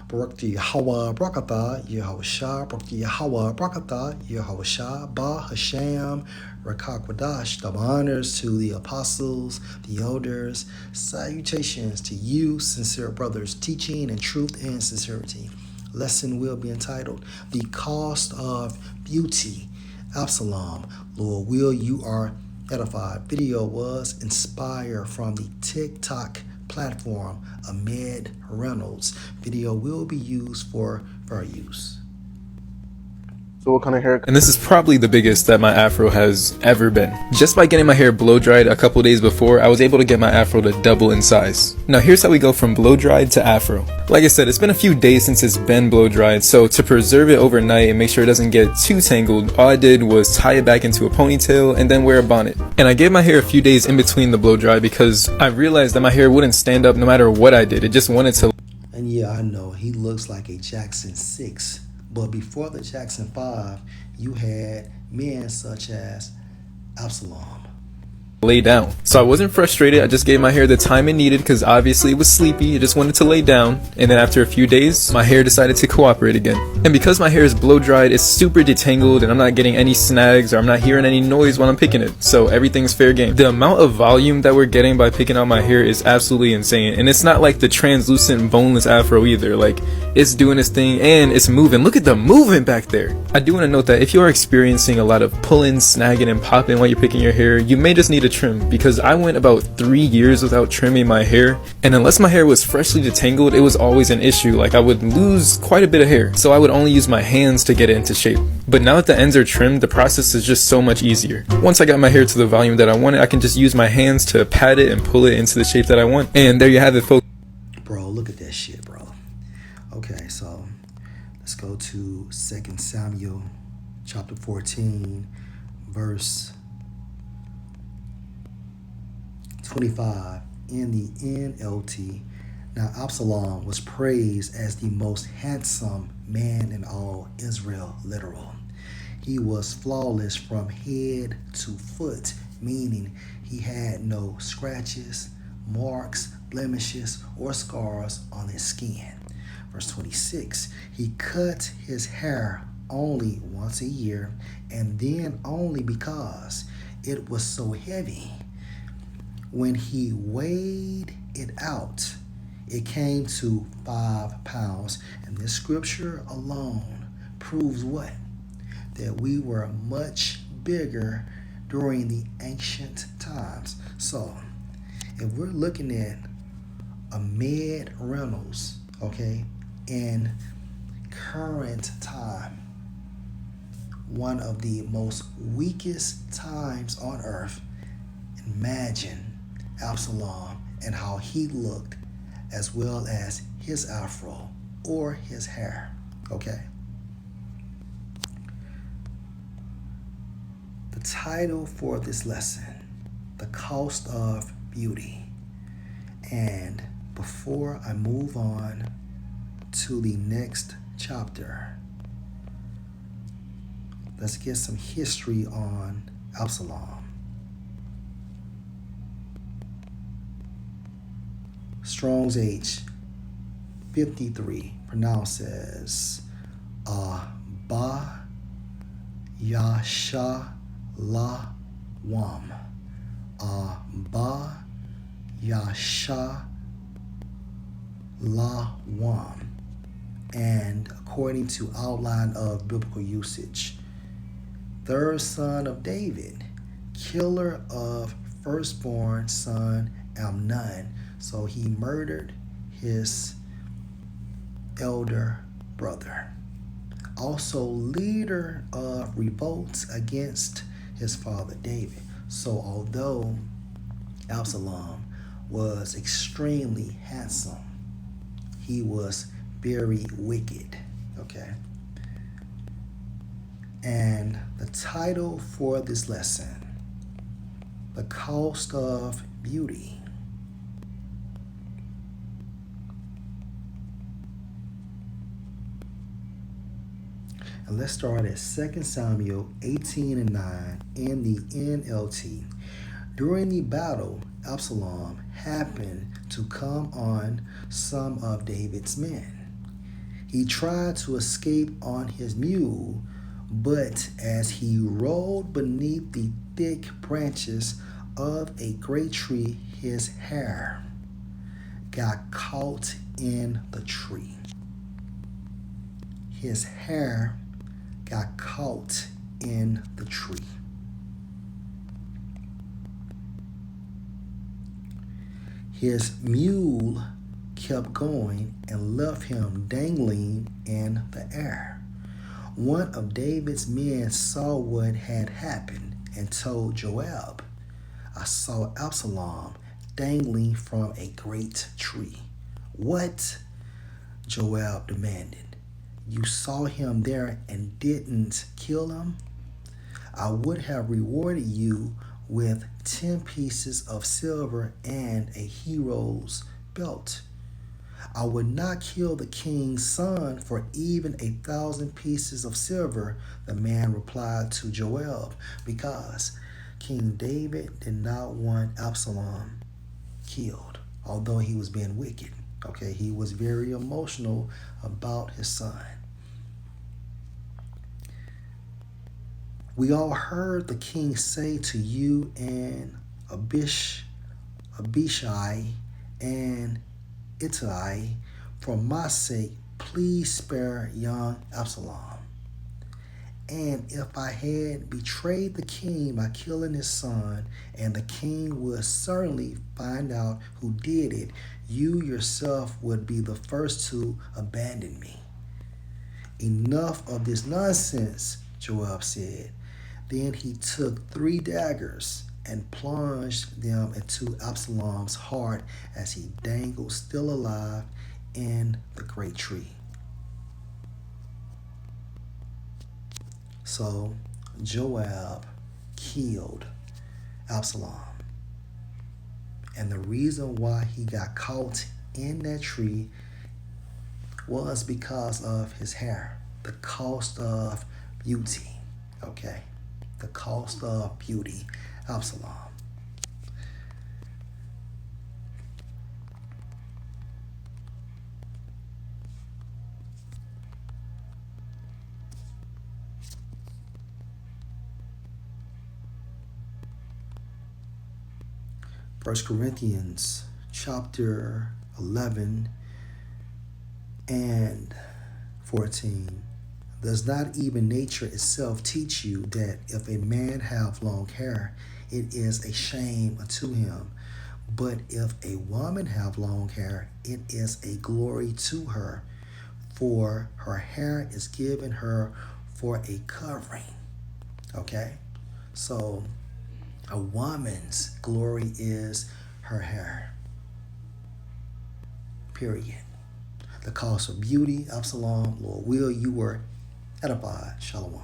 Barak Yahweh Brakatha, Yehoshua, Barak Yahweh Brakatha, Yehoshua, Ba Hashem, Rakakwadash. Double honors to the apostles, the elders. Salutations to you, sincere brothers, teaching in truth and sincerity. Lesson will be entitled The Cost of Beauty. Absalom, Lord will you are edified. Video was inspired from the TikTok platform Ahmed Reynolds. Video will be used for fair use. So what kind of haircut? And this is probably the biggest that my afro has ever been. Just by getting my hair blow dried a couple days before, I was able to get my afro to double in size. Now here's how we go from blow dried to afro. Like I said, it's been a few days since it's been blow dried, so to preserve it overnight and make sure it doesn't get too tangled, all I did was tie it back into a ponytail and then wear a bonnet. And I gave my hair a few days in between the blow dry because I realized that my hair wouldn't stand up no matter what I did. It just wanted to. And yeah, I know he looks like a Jackson 6. But before the Jackson 5, you had men such as Absalom. Lay down. So I wasn't frustrated, I just gave my hair the time it needed because obviously it was sleepy, it just wanted to lay down, and then after a few days, my hair decided to cooperate again. And because my hair is blow dried, it's super detangled and I'm not getting any snags or I'm not hearing any noise while I'm picking it, so everything's fair game. The amount of volume that we're getting by picking out my hair is absolutely insane, and it's not like the translucent boneless afro either. Like, it's doing its thing and it's moving. Look at the movement back there. I do want to note that if you are experiencing a lot of pulling, snagging, and popping while you're picking your hair, you may just need a trim, because I went about 3 years without trimming my hair, and unless my hair was freshly detangled, it was always an issue. Like, I would lose quite a bit of hair, so I would only use my hands to get it into shape. But now that the ends are trimmed, the process is just so much easier. Once I got my hair to the volume that I wanted, I can just use my hands to pat it and pull it into the shape that I want. And there you have it, folks. Bro, look at that shit, bro. Okay, so let's go to 2 Samuel chapter 14, verse 25 in the NLT. Now Absalom was praised as the most handsome man in all Israel, literal. He was flawless from head to foot, meaning he had no scratches, marks, blemishes, or scars on his skin. Verse 26, he cut his hair only once a year, and then only because it was so heavy. When he weighed it out, it came to 5 pounds. And this scripture alone proves what? That we were much bigger during the ancient times. So, if we're looking at Ahmed Reynolds, okay, in current time, one of the most weakest times on earth, imagine Absalom and how he looked, as well as his afro or his hair. Okay. The title for this lesson, The Cost of Beauty. And before I move on to the next chapter, let's get some history on Absalom. Strong's H 53, pronounced as Ba Yasha La Wam. Ba Yasha La Wam. And according to outline of biblical usage, third son of David, killer of firstborn son Amnon. So he murdered his elder brother. Also leader of revolts against his father David. So although Absalom was extremely handsome, he was very wicked. Okay. And the title for this lesson, The Cost of Beauty. And let's start at 2 Samuel 18 and 9 in the NLT. During the battle, Absalom happened to come on some of David's men. He tried to escape on his mule, but as he rode beneath the thick branches of a great tree, his hair got caught in the tree. His hair got caught in the tree. His mule kept going and left him dangling in the air. One of David's men saw what had happened and told Joab, "I saw Absalom dangling from a great tree." "What?" Joab demanded. "You saw him there and didn't kill him? I would have rewarded you with 10 pieces of silver and a hero's belt. I would not kill the king's son for even 1,000 pieces of silver," the man replied to Joab, because King David did not want Absalom killed, although he was being wicked. Okay, he was very emotional about his son. "We all heard the king say to you and Abishai and Ittai, 'For my sake, please spare young Absalom.' And if I had betrayed the king by killing his son, and the king would certainly find out who did it, you yourself would be the first to abandon me." "Enough of this nonsense," Joab said. Then he took 3 daggers and plunged them into Absalom's heart as he dangled still alive in the great tree. So Joab killed Absalom. And the reason why he got caught in that tree was because of his hair. The cost of beauty. Okay? The cost of beauty. Absalom. 1 Corinthians chapter 11 and 14. "Does not even nature itself teach you that if a man have long hair, it is a shame unto him? But if a woman have long hair, it is a glory to her, for her hair is given her for a covering." Okay? So a woman's glory is her hair. Period. The cost of beauty. Absalom, Lord will you were edified. Shalom.